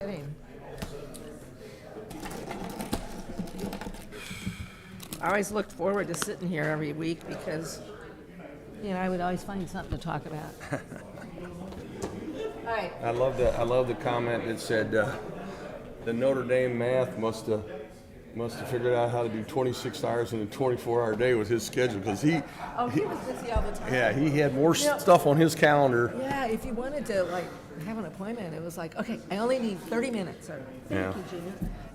Kidding. I always looked forward to sitting here every week because, I would always find something to talk about. All right. I love the comment that said the Notre Dame math must have figured out how to do 26 hours in a 24-hour day with his schedule because he He was busy all the time. yeah he had more stuff on his calendar. Yeah, if you wanted to have an appointment, it was like, okay, I only need 30 minutes. Or, thank you,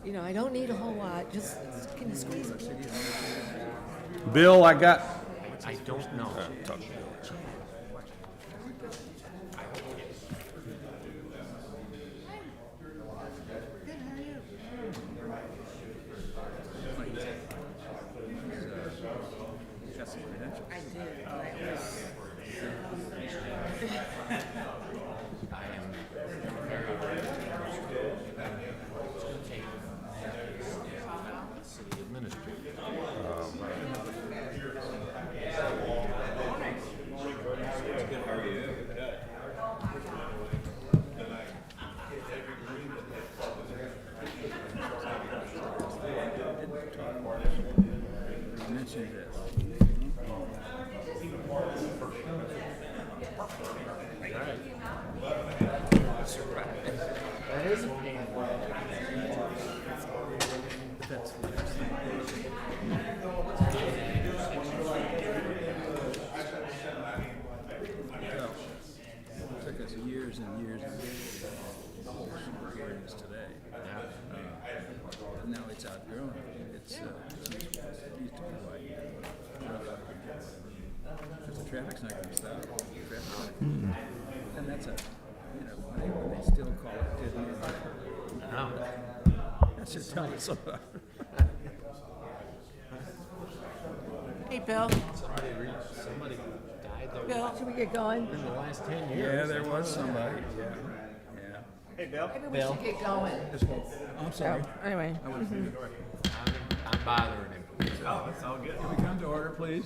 Gina. I don't need a whole lot. Just can you squeeze it? Bill, I got. I don't know. Talk. I did. City administrator. Mentioned this. That is a pain. But that's the next thing. So, it took us years and years and years to where it is today. And now it's outgrown. It used to be like, because the traffic's not going to stop. And that's when they still call it Disney. That should tell us about it. Hey, Bill. Somebody died there Bill, should we get going? in the last 10 years. Yeah, there was somebody. Yeah. Maybe we should get going. I'm sorry. Anyway. I'm bothering him. Oh, it's all good. Can we come to order, please?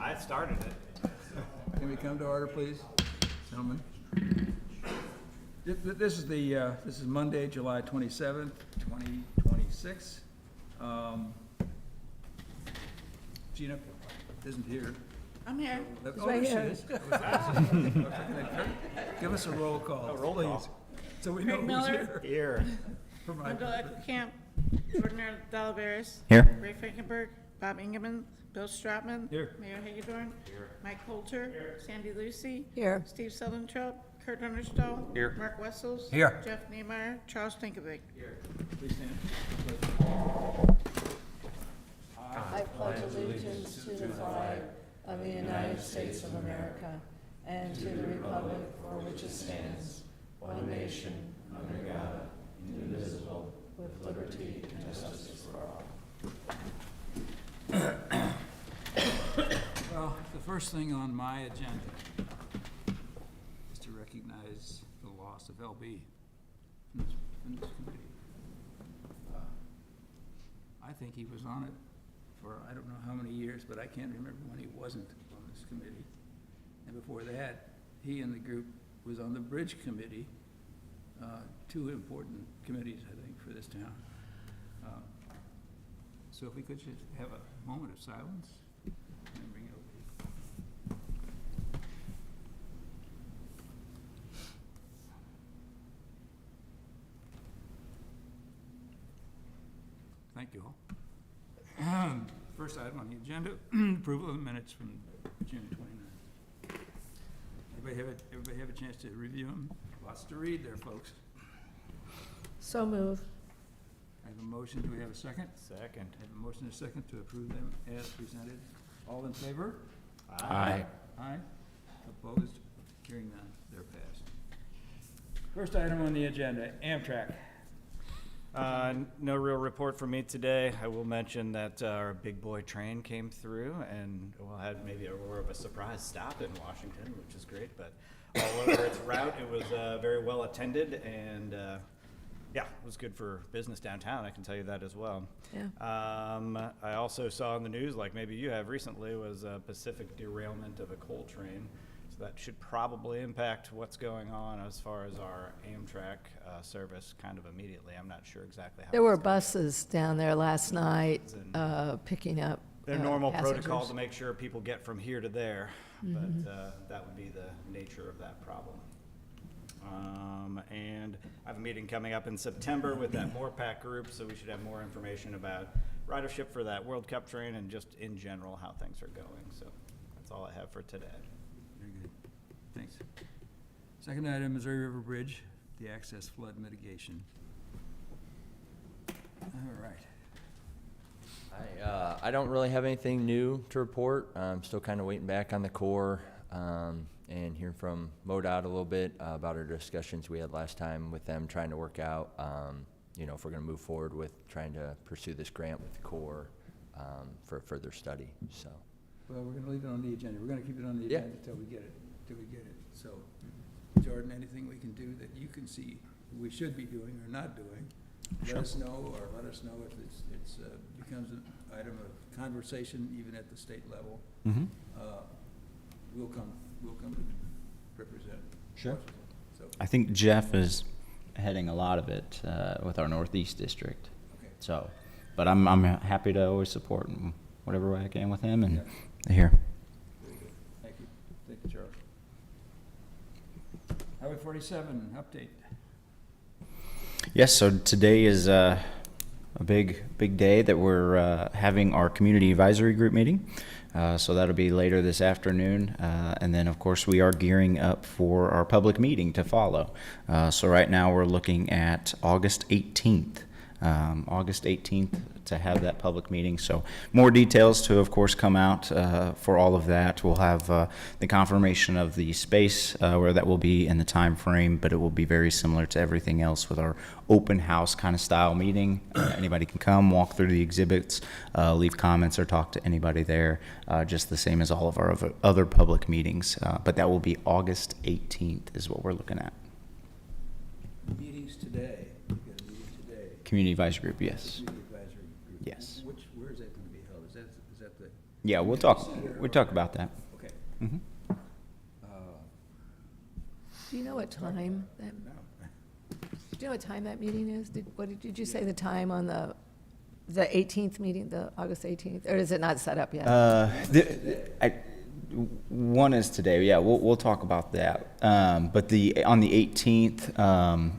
I started it. Can we come to order, please, gentlemen? This is Monday, July 27th, 2026. Gina isn't here. I'm here. Oh, right there she here. is. Give us a roll call, please, so we know Craig who's Miller. here. Here. For my Wendell Eckelkamp, Jordan Delaveres. Here. Ray Frankenberg, Bob Ingeman, Bill Stratman. Here. Mayor Hagedorn. Mike Coulter. Sandy Lucy. Here. Steve Southentrup, Kurt Understall. Here. Mark Wessels. Here. Jeff Niemeyer, Charles Tinkovic. Please stand. I pledge allegiance to the flag of the United States of America and to the republic for which it stands, one nation, under God, indivisible, with liberty and justice for all. Well, the first thing on my agenda is to recognize the loss of LB from this committee. I think he was on it for I don't know how many years, but I can't remember when he wasn't on this committee. And before that, he and the group was on the Bridge Committee, two important committees, I think, for this town. So if we could just have a moment of silence, remembering LB. Thank you all. First item on the agenda, approval of the minutes from June 29th. Everybody have a chance to review them? Lots to read there, folks. So move. I have a motion. Do we have a second? Second. I have a motion and a second to approve them as presented. All in favor? Aye. Aye. Opposed? Hearing none, they're passed. First item on the agenda, Amtrak. No real report from me today. I will mention that our big boy train came through and we'll have maybe more of a surprise stop in Washington, which is great, but all over its route, it was very well attended and yeah, it was good for business downtown, I can tell you that as well. Yeah. I also saw in the news, like maybe you have recently, was a Pacific derailment of a coal train. So that should probably impact what's going on as far as our Amtrak service kind of immediately. I'm not sure exactly how. There were that's gonna- buses down there last night picking up Their normal protocol passengers. to make sure people get from here to there, but that would be the nature of that problem. And I have a meeting coming up in September with that MORPAC group, so we should have more information about ridership for that World Cup train and just in general how things are going. So that's all I have for today. Very good. Thanks. Second item, Missouri River Bridge, the access flood mitigation. All right. I don't really have anything new to report. I'm still kind of waiting back on the Corps and hearing from MoDOT a little bit about our discussions we had last time with them, trying to work out, if we're going to move forward with trying to pursue this grant with the Corps for further study. So, Well, we're gonna leave it on the agenda. We're gonna keep it on the Yeah. agenda till we get it. So, Jordan, anything we can do that you can see we should be doing or not doing, let us know, or let us know if it's becomes an item of conversation even at the state level. We'll come to represent. Sure. Washington. So, I think Jeff is heading a lot of it with our Northeast District. okay. So, but I'm happy to always support in whatever way I can with him and here. Very good. Thank you. Thank you, Charles. Highway 47, update. Yes, so today is a big day that we're having our community advisory group meeting. So that'll be later this afternoon. And then, of course, we are gearing up for our public meeting to follow. So right now we're looking at August 18th. August 18th to have that public meeting. So more details to, of course, come out for all of that. We'll have the confirmation of the space where that will be in the time frame, but it will be very similar to everything else with our open house kind of style meeting. Anybody can come, walk through the exhibits, leave comments or talk to anybody there, just the same as all of our other public meetings. But that will be August 18th is what we're looking at. Meetings today. We got a meeting today. Community advisory group, yes. Community advisory group. Yes. Where is that going to be held? Is that the? Yeah, we'll talk about that. Okay. Mhm. Do you know what time that, No. do you know what time that meeting is? Did you say the time on the 18th meeting, the August 18th? Or is it not set up yet? One is today. Yeah, we'll talk about that. But on the 18th,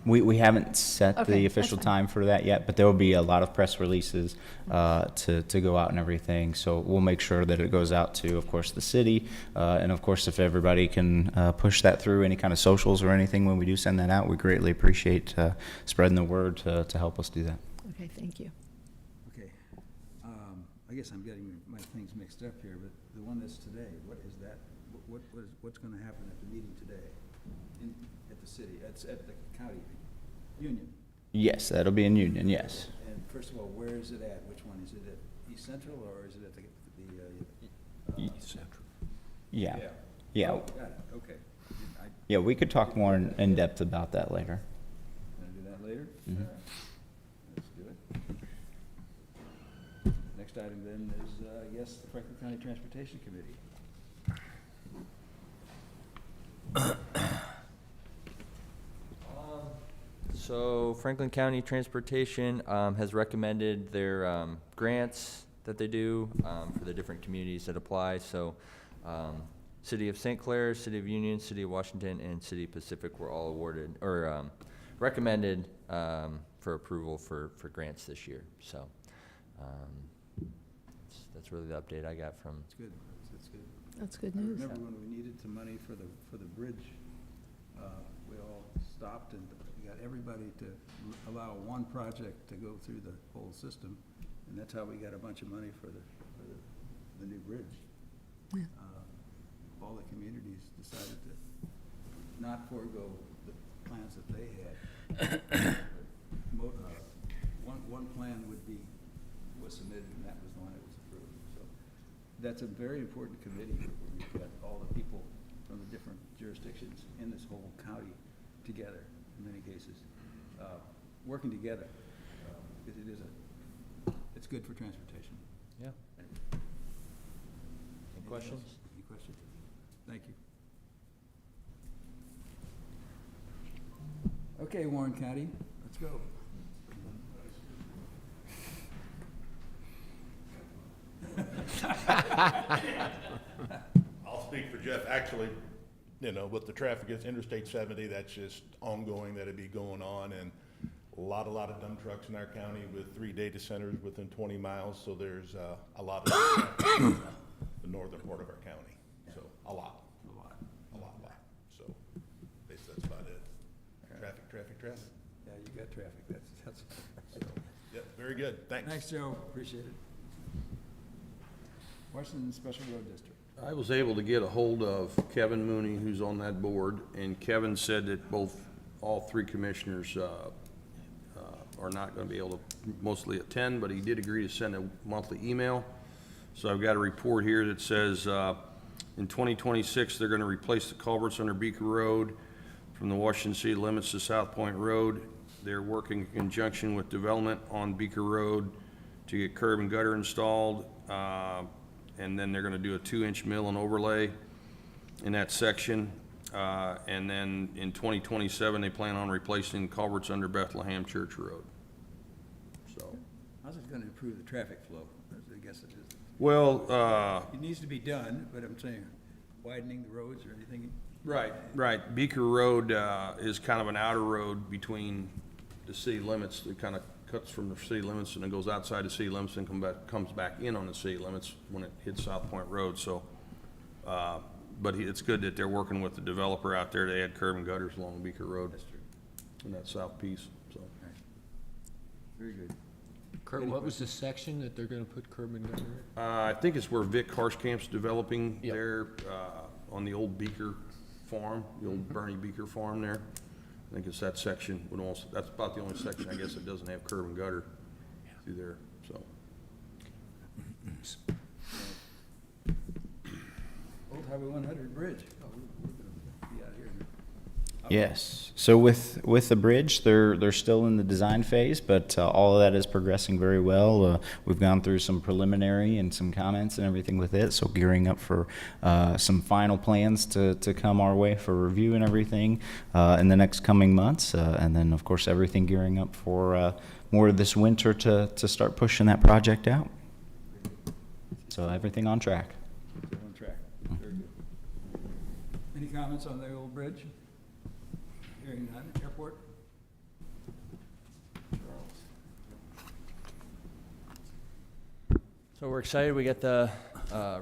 we haven't set Okay, the that's official fine. time for that yet. But there will be a lot of press releases to go out and everything. So we'll make sure that it goes out to, of course, the city, and of course, if everybody can push that through any kind of socials or anything when we do send that out, we greatly appreciate spreading the word to help us do that. Okay, thank you. Okay. I guess I'm getting my things mixed up here, but the one that's today, what is that? What's going to happen at the meeting today at the city, at the county union? Yes, that'll be in Union. Yes. And first of all, where is it at? Which one? Is it at East Central or is it at the East Central? Yeah. Yeah. Oh, got it. Okay. I Yeah. We could talk more in depth about that later. Gonna do that later? Mhm. All right. Let's do it. Next item then is, I guess, the Franklin County Transportation Committee. So Franklin County Transportation has recommended their grants that they do for the different communities that apply. So City of St. Clair, City of Union, City of Washington, and City of Pacific were all awarded or recommended for approval for grants this year. So that's really the update I got from. That's good. That's good. That's good I news. remember when we needed some money for the bridge, we all stopped and we got everybody to allow one project to go through the whole system. And that's how we got a bunch of money for the new bridge. Yeah. All the communities decided to not forego the plans that they had. One plan was submitted and that was the one that was approved. So that's a very important committee where we've got all the people from the different jurisdictions in this whole county together, in many cases, working together. Because it's good for transportation. Yeah. Any questions? Any questions? Thank you. Okay, Warren County, let's go. I'll speak for Jeff. Actually, you know, with the traffic at Interstate 70, that's just ongoing, that'd be going on, and a lot of dump trucks in our county with 3 data centers within 20 miles, so there's a lot of traffic in the northern part of our county. So, a lot. So, basically, that's about it. Traffic. Yeah, you got traffic, that's. So, yep, very good. Thanks. Thanks, Joe, appreciate it. Washington Special Road District. I was able to get a hold of Kevin Mooney, who's on that board, and Kevin said that all three commissioners are not going to be able to mostly attend, but he did agree to send a monthly email. So I've got a report here that says in 2026, they're going to replace the culverts under Beaker Road from the Washington city limits to South Point Road. They're working in conjunction with development on Beaker Road to get curb and gutter installed. And then they're gonna do a 2-inch mill and overlay in that section. And then in 2027, they plan on replacing culverts under Bethlehem Church Road. So, How's it gonna improve the traffic flow? I guess it is. well, It needs to be done, but I'm saying widening the roads or anything. right, Beaker Road is kind of an outer road between the city limits. It kind of cuts from the city limits and then goes outside the city limits and comes back in on the city limits when it hits South Point Road. So, but it's good that they're working with the developer out there to add curb and gutters along Beaker Road. That's true. In that south piece, so. Very good. Kurt, what was the section that they're gonna put curb and gutter in? I think it's where Vic Harshcamp's developing Yep. there, on the old Beaker farm, the old Bernie Beaker farm there. I think it's that section, that's about the only section, I guess, that doesn't have curb and gutter through there, so. Old Highway 100 bridge. Oh, we're gonna be out here. Yes. So with the bridge, they're still in the design phase, but all of that is progressing very well. We've gone through some preliminary and some comments and everything with it, so gearing up for some final plans to come our way for review and everything in the next coming months, and then of course everything gearing up for more this winter to start pushing that project out. So everything on track. Still on track. Very good. Any comments on the old bridge? Hearing none. Airport? So we're excited, we got the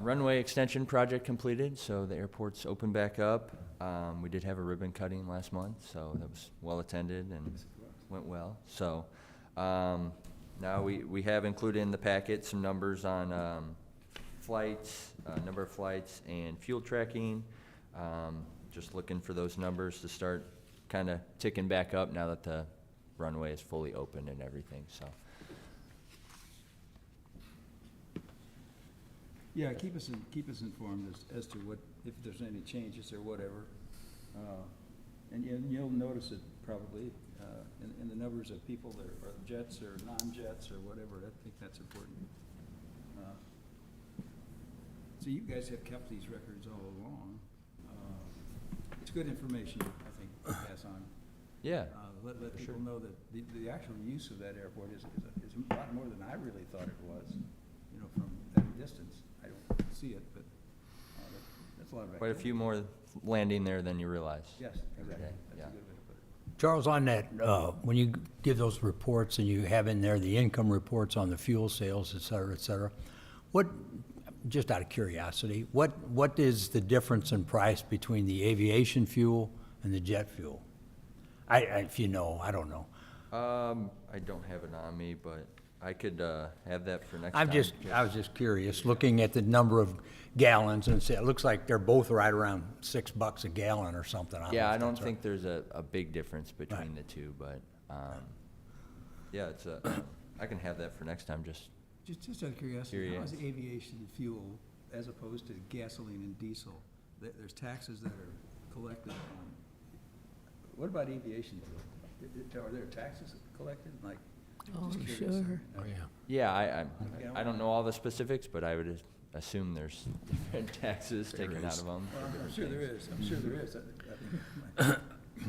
runway extension project completed, so the airport's open back up. We did have a ribbon cutting last month, so that was well attended and went well. So now we have included in the packet some numbers on flights, number of flights and fuel tracking. Just looking for those numbers to start kind of ticking back up now that the runway is fully open and everything, so. Yeah, keep us informed as to what, if there's any changes or whatever. And you'll notice it probably in the numbers of people that are jets or non-jets or whatever. I think that's important. So you guys have kept these records all along. It's good information, I think, to pass on. Yeah. Let people know that the actual use of that airport is a lot more than I really thought it was, you know, from that distance. I don't see it, but that's a lot of activity. Quite a few more landing there than you realize. Yes, exactly. Okay, That's yeah. a good way to put it. Charles, on that, when you give those reports and you have in there the income reports on the fuel sales, et cetera, what, just out of curiosity, what is the difference in price between the aviation fuel and the jet fuel? If you know, I don't know. I don't have it on me, but I could have that for next I time. was just curious, looking at the number of gallons, and it looks like they're both right around $6 a gallon or something. Yeah, I if don't that's right. think there's a big difference between Right. the two, but, yeah, it's I can have that for next time, just, Just out of curiosity, how is Curious. aviation fuel as opposed to gasoline and diesel? There's taxes that are collected on. What about aviation fuel? Are there taxes collected? Like, Oh, just curious. sure. Oh, yeah. yeah, I don't know all the specifics, but I would assume there's different taxes taken out of them. Well, I'm sure there is. I'm sure there is.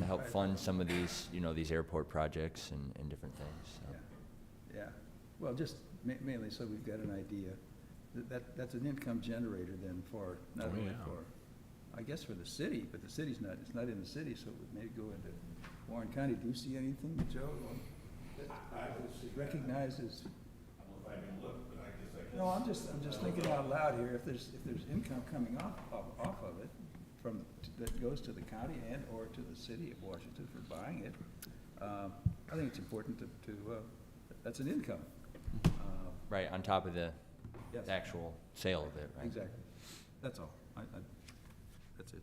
to help fund some of these, these airport projects and different things, so. Yeah, well, just mainly so we've got an idea. That's an income generator then for, not only for, I guess for the city, but the city's not, it's not in the city, so it would maybe go into Warren County. Do you see anything, Joe, that recognizes? No, I'm just thinking out loud here. If there's income coming off of it that goes to the county and or to the city of Washington for buying it, I think it's important to that's an income. Right, on top of the Yes. actual sale of it, right? Exactly. That's all. That's it.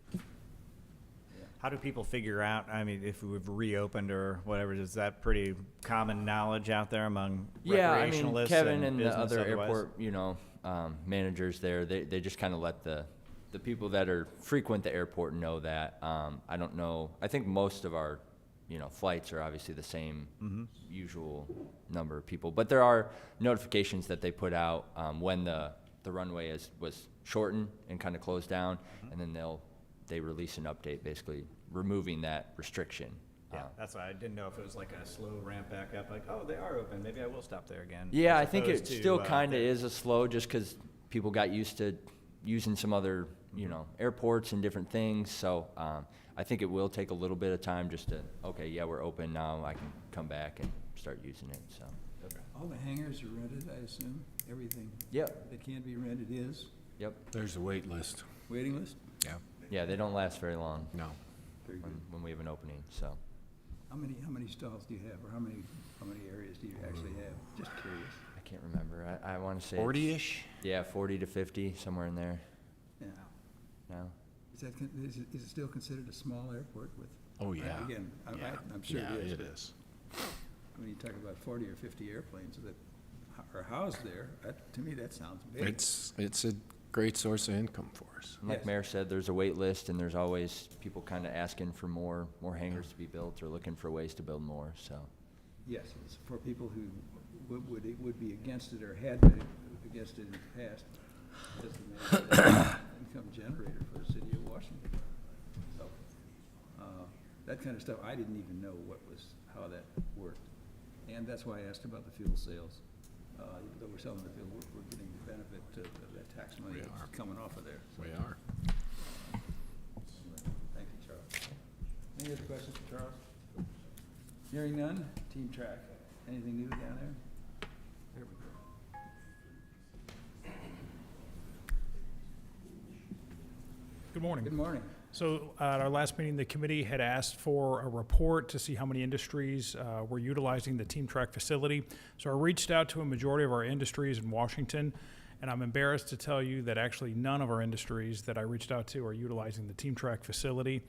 How do people figure out, I mean, if we've reopened or whatever, is that pretty common knowledge out there among Yeah, I mean, recreationalists Kevin and the business other otherwise? airport, managers there, they just kind of let the people that are frequent the airport know that. I don't know, I think most of our, flights are obviously the same usual number of people, but there are notifications that they put out, when the runway was shortened and kind of closed down, and then they release an update basically removing that restriction. Yeah, that's why I didn't know if it was like a slow ramp back up, like, oh, they are open, maybe I will stop there again. Yeah, as I think it opposed to, still kind of the- is a slow, just because people got used to using some other, airports and different things. So I think it will take a little bit of time just to, okay, yeah, we're open now. I can come back and start using it. So. All the hangars are rented, I assume? Everything Yep. that can be rented is? Yep. There's a wait list. Waiting list? Yeah. Yeah, they don't last very long No. Very good. when we have an opening. So. How many stalls do you have, or how many areas do you actually have? Just curious. I can't remember. I want to say 40-ish? Yeah, 40 to 50, somewhere in there. Yeah. No. Is it still considered a small airport with? Oh, yeah. Again, Yeah. I'm sure Yeah, it is. it but is. When you talk about 40 or 50 airplanes that are housed there, to me, that sounds big. It's a great source of income for us. And like Yes. Mayor said, there's a wait list, and there's always people kind of asking for more hangars to be built or looking for ways to build more. So. Yes, it's for people who would be against it or had been against it in the past. It's an income generator for the city of Washington. So, that kind of stuff, I didn't even know how that worked. And that's why I asked about the fuel sales. Even though we're selling the fuel, we're getting the benefit of that tax money We that's are. coming off of there. So, We are. thank you, Charles. Any other questions for Charles? Hearing none, Team Track. Anything new down there? There we go. Good morning. Good morning. So at our last meeting, the committee had asked for a report to see how many industries were utilizing the Team Track facility. So I reached out to a majority of our industries in Washington, and I'm embarrassed to tell you that actually none of our industries that I reached out to are utilizing the Team Track facility.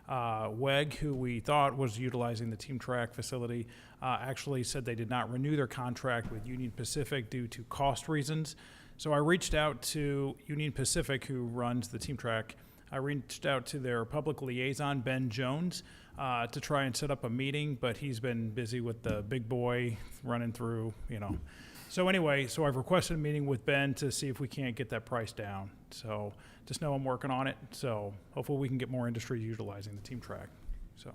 WEG, who we thought was utilizing the Team Track facility, actually said they did not renew their contract with Union Pacific due to cost reasons. So I reached out to Union Pacific, who runs the Team Track. I reached out to their public liaison, Ben Jones, to try and set up a meeting, but he's been busy with the big boy running through, So anyway, so I've requested a meeting with Ben to see if we can't get that price down. So just know I'm working on it. So hopefully we can get more industries utilizing the Team Track. So,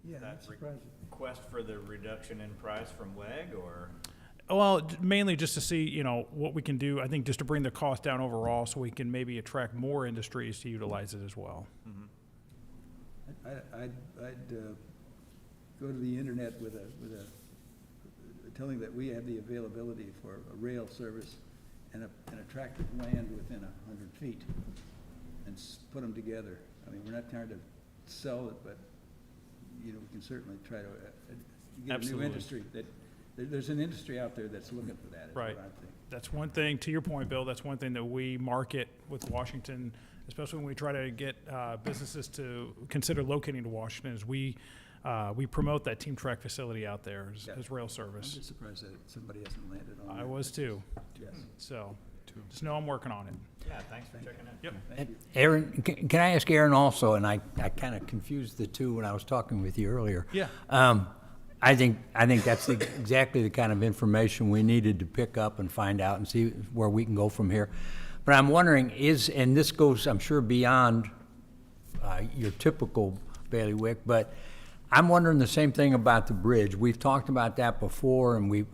Yeah, That that's surprising. request for the reduction in price from WEG, or? well, mainly just to see, what we can do, I think just to bring the cost down overall so we can maybe attract more industries to utilize it as well. I'd go to the internet with telling that we have the availability for a rail service and a tract of land within 100 feet and put them together. I mean, we're not trying to sell it, but, we can certainly try to get a new Absolutely. industry. There's an industry out there that's looking for that, is what I Right. think. That's one thing, to your point, Bill, that's one thing that we market with Washington, especially when we try to get businesses to consider locating to Washington, is we promote that Team Track facility out there as rail I'm service. just surprised that somebody hasn't landed on that. I was too, Yes, so just know I'm working on it. Yeah, thanks for checking in. Yep. thank you. Aaron, can I ask Aaron also, and I kind of confused the two when I was talking with you earlier. Yeah. I think that's exactly the kind of information we needed to pick up and find out and see where we can go from here. But I'm wondering and this goes, I'm sure, beyond your typical bailiwick, but I'm wondering the same thing about the bridge. We've talked about that before, and we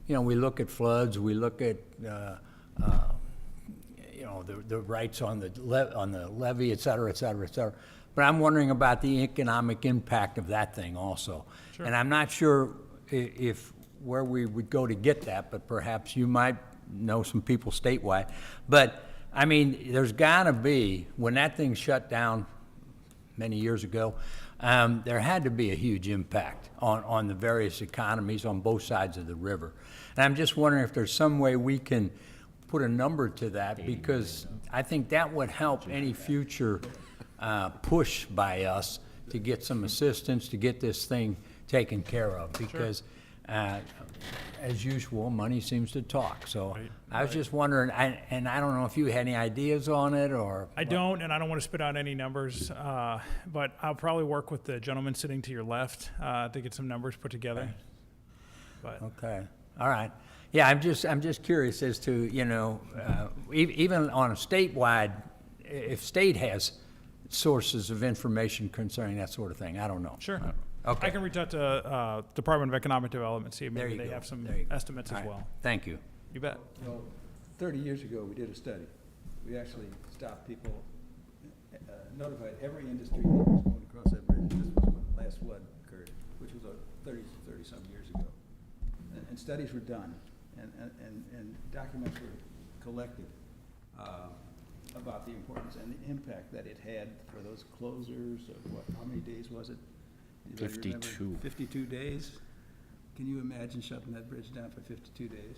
look at floods, we look at, the rights on the levee, et cetera, et cetera, et cetera. But I'm wondering about the economic impact of that thing also. Sure. And I'm not sure if where we would go to get that, but perhaps you might know some people statewide. But, I mean, there's gotta be, when that thing shut down many years ago, there had to be a huge impact on the various economies on both sides of the river. And I'm just wondering if there's some way we can put a number to that, because I think that would help any future push by us to get some assistance, to get this thing taken care of, because as usual, money seems to talk. So Right, I was just wondering, and I don't know if you had any ideas on it, or. I don't, and I don't want to spit out any numbers, but I'll probably work with the gentleman sitting to your left to get some numbers put together. But Okay, all right. Yeah, I'm just curious as to, even on a statewide, if state has sources of information concerning that sort of thing, I don't know. sure. Okay. I can reach out to Department of Economic Development, see if There maybe you they go. have some There you go. estimates All as right. well. Thank you. You bet. Well, 30 years ago, we did a study. We actually stopped people, notified every industry that was going across that bridge. This was when the last flood occurred, which was 30-some years ago. And studies were done, and documents were collected about the importance and the impact that it had for those closures of how many days was it? Anybody remember? 52. 52 days? Can you imagine shutting that bridge down for 52 days?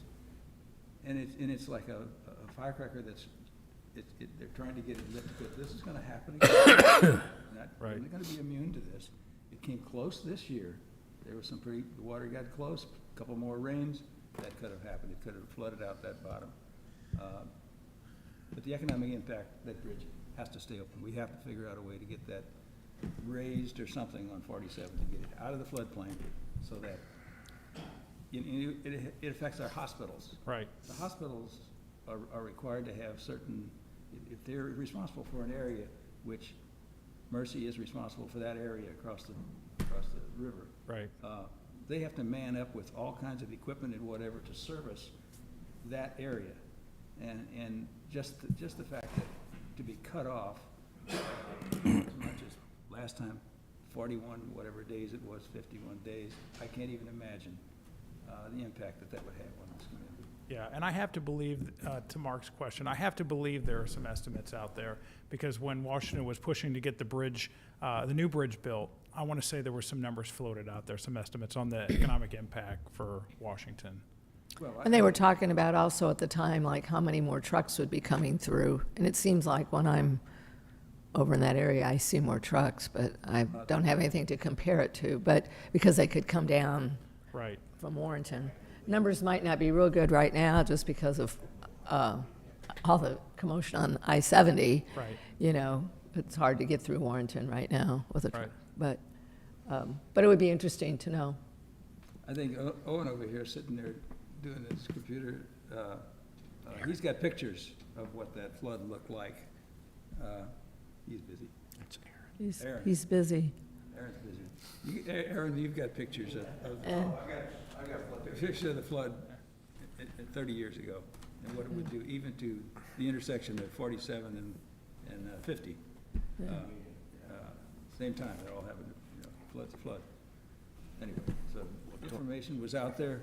And it's like a firecracker they're trying to get it lit, because this is gonna happen again. We're Right. not gonna be immune to this. It came close this year. There was the water got close, a couple more rains, that could have happened. It could have flooded out that bottom. But the economic impact, that bridge has to stay open. We have to figure out a way to get that raised or something on 47 to get it out of the floodplain, so that it affects our hospitals. Right. The hospitals are required to have certain, if they're responsible for an area, which Mercy is responsible for that area across the river. Right. They have to man up with all kinds of equipment and whatever to service that area. And just the fact that to be cut off as much as last time, 41, whatever days it was, 51 days, I can't even imagine the impact that would have on this community. Yeah, and I have to believe, to Mark's question, I have to believe there are some estimates out there, because when Washington was pushing to get the bridge, the new bridge built, I want to say there were some numbers floated out there, some estimates on the economic impact for Washington. Well, And they were talking about also at the time, like how many more trucks would be coming through. And it seems like when I'm over in that area, I see more trucks, but I don't have anything to compare it to. But because they could come down Right. from Warrenton. Numbers might not be real good right now just because of all the commotion on I-70. Right. It's hard to get through Warrenton right now with a truck. Right. But it would be interesting to know. I think Owen over here sitting there doing his computer, he's got pictures of what that flood looked like. He's busy. Aaron. He's busy. Aaron's busy. Aaron, you've got pictures of I got pictures of the flood 30 years ago, and what it would do even to the intersection of 47 and 50. Same time, they're all having, flood to flood. Anyway, so information was out there.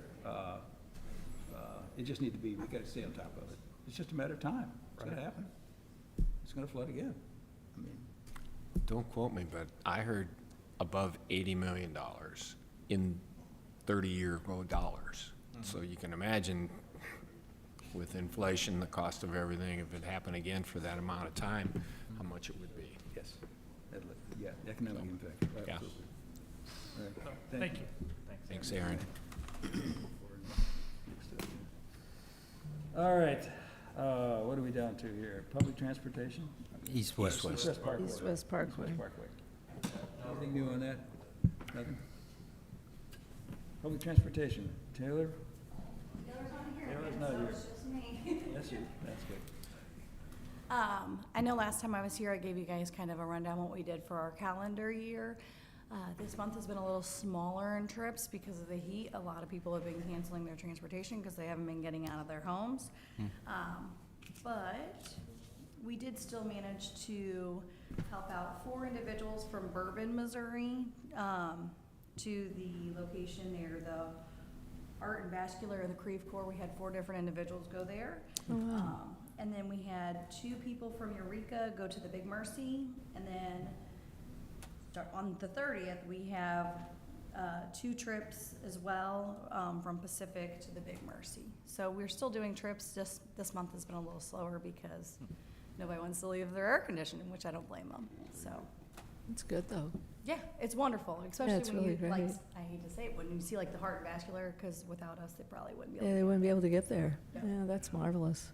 It just need to be, we gotta stay on top of it. It's just a matter of time. It's gonna happen. It's gonna flood again. I mean, Don't quote me, but I heard above $80 million in 30-year dollars. So you can imagine, with inflation, the cost of everything, if it happened again for that amount of time, how much it would be. yes, yeah, economic impact, Yeah. absolutely. All right, Thank you. Thanks, Aaron. All right, what are we down to here? Public transportation? East-west. East-West Parkway. East-West Parkway. East-West Parkway. Anything new on that? Nothing? Public transportation, Taylor? Taylor's not here. That's you, that's good. I know last time I was here, I gave you guys kind of a rundown what we did for our calendar year. This month has been a little smaller in trips because of the heat. A lot of people have been canceling their transportation because they haven't been getting out of their homes. But we did still manage to help out 4 individuals from Bourbon, Missouri, to the location near the Art and Vascular of the Creve Coeur. We had 4 different individuals go there. And then we had 2 people from Eureka go to the Big Mercy. And then on the 30th, we have 2 trips as well, from Pacific to the Big Mercy. So we're still doing trips, just this month has been a little slower because nobody wants to leave their air conditioning, which I don't blame them, so. It's good, though. Yeah, it's wonderful, especially it's when you, really like, great. I hate to say it, when you see like the Heart and Vascular, because without us, they probably wouldn't be able Yeah, to. they wouldn't be able to get there. Yeah. Yeah, that's marvelous.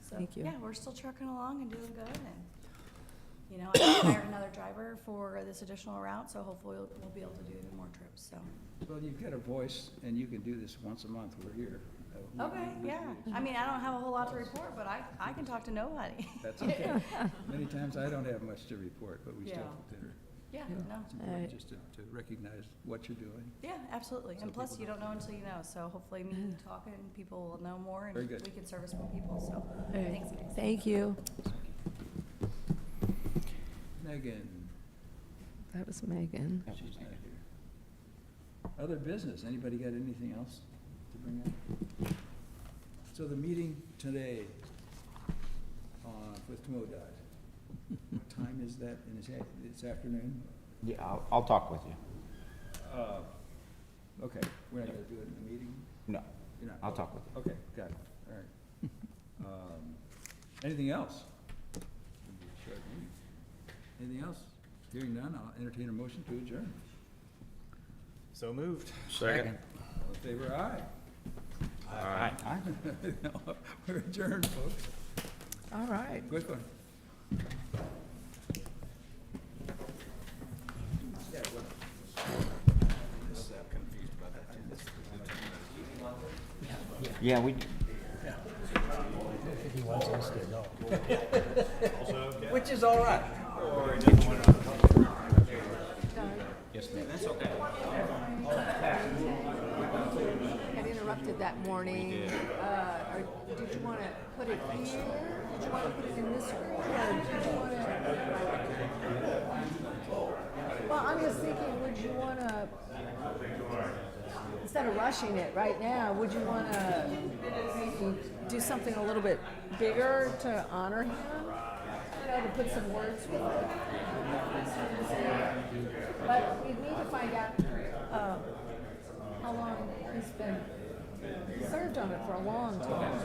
So, Thank you. Yeah, we're still trucking along and doing good, and, you know, I hired another driver for this additional route, so hopefully we'll be able to do more trips, so. Well, you've got a voice, and you can do this once a month, we're here. Okay, yeah, I mean, I don't have a whole lot to report, but I can talk to nobody. That's okay. Many times I don't have much to report, but we still Yeah. consider. Yeah, no, It's important just to recognize what you're doing. yeah, absolutely, So and plus, people you don't know until you know, so hopefully me talking, people will know more, and Very good. we can service more people, so, All right. thanks, guys. Thank you. Megan, That was Megan. she's not here. Other business, anybody got anything else to bring up? So the meeting today with MoDOT, what time is that in this afternoon? Yeah, I'll talk with you. Okay, we're not gonna do it in the meeting? No, You're not? I'll talk with you. Okay, got it, all right. Anything else? It'll be a short meeting. Anything else? Hearing none, I'll entertain a motion to adjourn. So moved. Second. All in favor, aye. Aye. We're adjourned, folks. All right. Quick one. Yeah, we, He wants us to know. Which is all right. Had interrupted that morning. Or did you want to put it here? Did you want to put it in this room? Or did you want to? Well, I'm just thinking, would you want to, instead of rushing it right now, would you want to maybe do something a little bit bigger to honor him? You know, to put some words with it. But we need to find out how long he's been served on it for a long time.